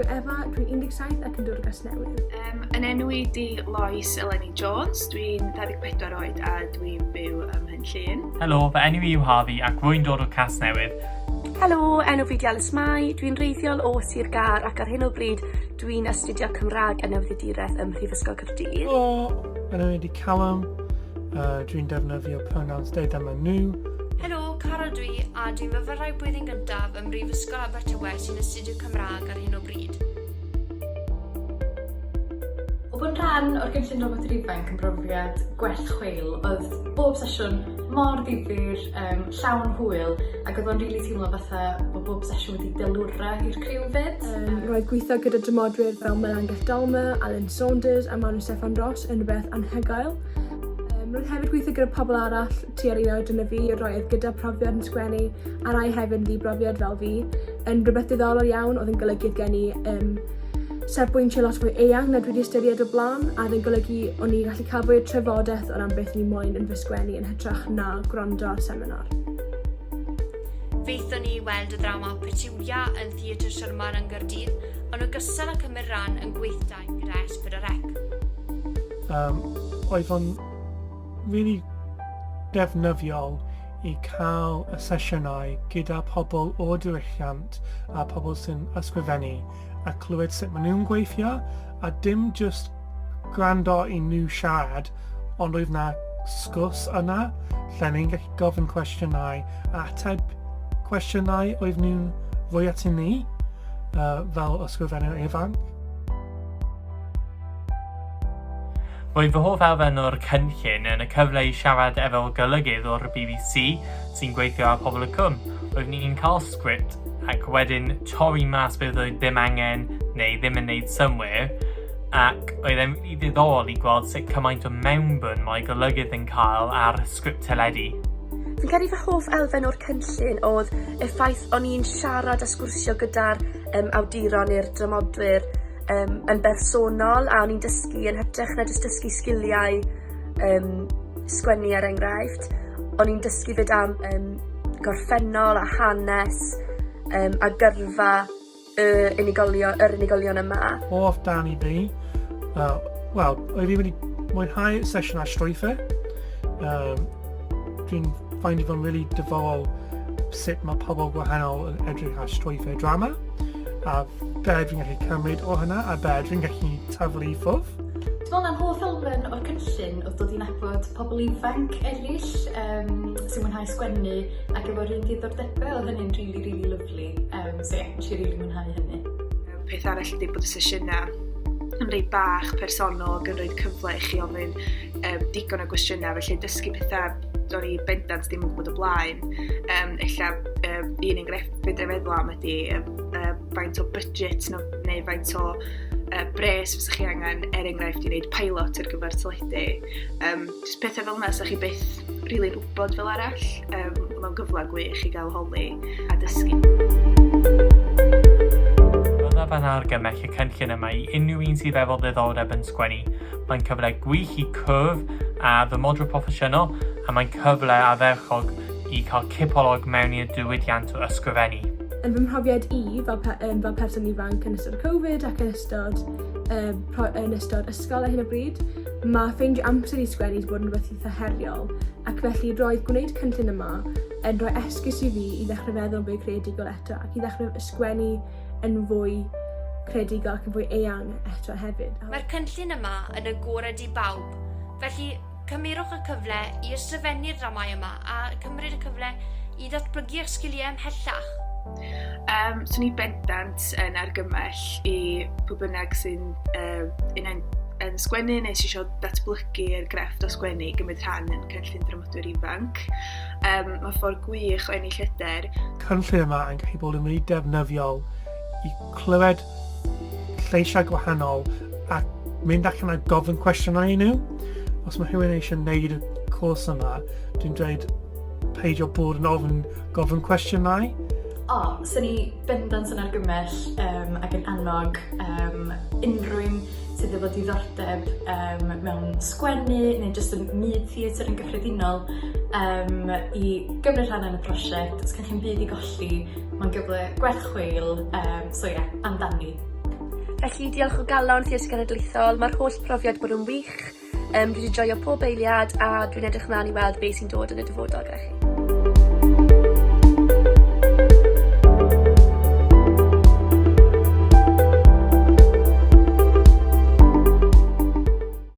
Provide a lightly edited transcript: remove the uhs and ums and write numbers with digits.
Efa, dwi'n 17 ac yn dod o Gasnewydd. Yn enw i di Lois Eleni Jones, dwi'n 24 oed a dwi'n byw ym Cynllun. Helo, fy enw i yw Harvey ac rwy'n dod o Casnewydd. Helo, enw fi di Alice Mai, dwi'n reiddiol o Sir Gar ac ar hyn o bryd dwi'n astudio Cymraeg a Newyddiaduraeth ym Mhrifysgol Caerdydd. Helo, enw i di Callum, dwi'n defnyddio pronouns they, them and nhw. Helo, Cara dwi, a dwi'n myfyrwraig blwyddyn gyntaf ym Mhrifysgol Abertawe sy'n astudio Cymraeg ar hyn o bryd. O bod yn rhan o'r gynllun Dramodwyr ifanc yn brofiad gwell chweil, oedd bob sesiwn mor ddifyr, llawn hwyl, ac oedd o'n rili teimlo fatha bod bob sesiwn wedi delwra i'r criw fyd. Roedd gweithio gyda Dramodwyr fel Melangell Dalma, Alan Saunders a Manu Steffan Ross yn rhywbeth anhygoel. Roedd hefyd gweithio gyda pobl arall tua'r un oed yna fi, roedd gyda profiad yn sgwennu a rai hefyd yn ddibrofiad fel fi. Yn rhywbeth diddorol iawn oedd yn golygu gen i safbwyntio lot fwy eang na dwi wedi ystyried o blaen, a oedd yn golygu o'n i gallu cael fwy o trafodaeth o ran beth ni moyn yn fy sgwennu yn hytrach na gwrando ar seminar. Feithon ni weld y ddrama Petulia yn Theatr Sherman yn Gaerdydd, ond ogystal â cymryd ran yn gweithdai gyda S4C. Oedd o'n really defnyddiol i cael y sesiynau gyda pobl o diwylliant a pobl sy'n ysgrifennu a clywed sut maen nhw'n gweithio a dim just gwrando i nhw siarad, ond oedd na sgwrs yna lle ni'n gallu gofyn cwestiynau a ateb cwestiynau oedd nhw'n rhoi at i ni fel ysgrifennwyr ifanc. Roedd fy hoff elfen o'r cynllun yn y cyfle i siarad efo golygydd o'r BBC sy'n gweithio ar pobl y cwm. Roedd ni'n cael sgript ac wedyn torri mas beth oedd ddim angen neu ddim yn neud synnwyr, ac oedd e'n rili ddiddorol i gweld sut cymaint o mewnbwn mae golygydd yn cael ar sgript teledu. Fi'n credu fy hoff elfen o'r cynllun oedd y ffaith o'n i'n siarad a sgwrsio gyda'r awduron i'r dramodwyr yn bersonol, a o'n i'n dysgu yn hytrach na jyst dysgu sgiliau sgwennu er enghraifft. O'n i'n dysgu fyd am gorffennol a hanes a gyrfa yr unigolion yma. Hoff dan i fi, wel, oedd i wedi mwynhau sesiwn ar strwythau. Dwi'n ffeindio fo'n really diddorol sut mae pobl gwahanol yn edrych ar strwythau drama, a be dwi'n gallu cymryd o hynna a be dwi'n gallu taflu i ffwrdd. Dwi'n meddwl na'n hoff elfen o'r cynllun oedd dod i nabod pobl ifanc eraill sy'n mwynhau sgwennu ac efo'r un diddordebau, oedd hynny'n rili lyflu. So ie, nes i rili mwynhau hynny. Peth arall ydy bod y sesiynau yn rhoi bach personol ac yn rhoi cyfle i chi ofyn digon o gwestiynau, felly dysgu pethau do'n i bendant ddim yn gwybod o blaen. Ella un enghraifft fedra feddwl am ydy faint o budget neu faint o bres fysa chi angen enghraifft i wneud pilot ar gyfer teledu. Jyst pethau fel yna, sa chi byth rili'n wybod fel arall. Mae'n gyfle gwych i gael holi a dysgu. Byddaf yn argymell y cynllun yma i unrhyw un sydd efo ddiddordeb yn sgwennu. Mae'n cyfle gwych i cwrdd a ddymodro proffesiynol, a mae'n cyfle addurchog i cael cipolog mewn i'r diwydiant o ysgrifennu. Yn fy mhrofiad i fel person ifanc yn ystod Covid ac yn ystod ysgol ar hyn o bryd, mae ffeindio amser i sgwennu wedi bod yn rhywbeth eitha heriol, ac felly roedd gwneud cynllun yma yn rhoi esgus i fi i ddechrau feddwl yn fwy creadigol eto, ac i ddechrau sgwennu yn fwy creadigol ac yn fwy eang eto hefyd. Mae'r cynllun yma yn agored i bawb, felly cymerwch y cyfle i ysgrifennu'r dramau yma a cymryd y cyfle i datblygu eich sgiliau ymhellach. Swn i bendant yn argymell i pwy bynnag sy'n yn sgwennu neu sy'n eisiau datblygu'r grefft o sgwennu gymryd rhan yn cynllun Dramodwyr ifanc. Mae ffordd gwych o ennill hyder. Cynllun yma yn gallu bod yn really defnyddiol i clywed lleisiau gwahanol a mynd allan a gofyn cwestiynau i nhw. Os mae rhywun eisiau gwneud y cwrs yma, dwi'n dweud peidio bod yn ofyn gofyn cwestiynau. Sy'n ni bendant yn argymell ac yn annog unrhyw sydd efo diddordeb mewn sgwennu neu jyst yn myd theatr yn gyffredinol i gymryd rhan yn y prosiect. Os gen chi'n byd i golli, mae'n gyfle gwerth chweil, so ie, amdani. Felly diolch o galon Theatr Genedlaethol, mae'r holl profiad bod yn wych. Dwi wedi joio pob eiliad a dwi'n edrych mlaen i weld beth sy'n dod yn y dyfodol gyda chi.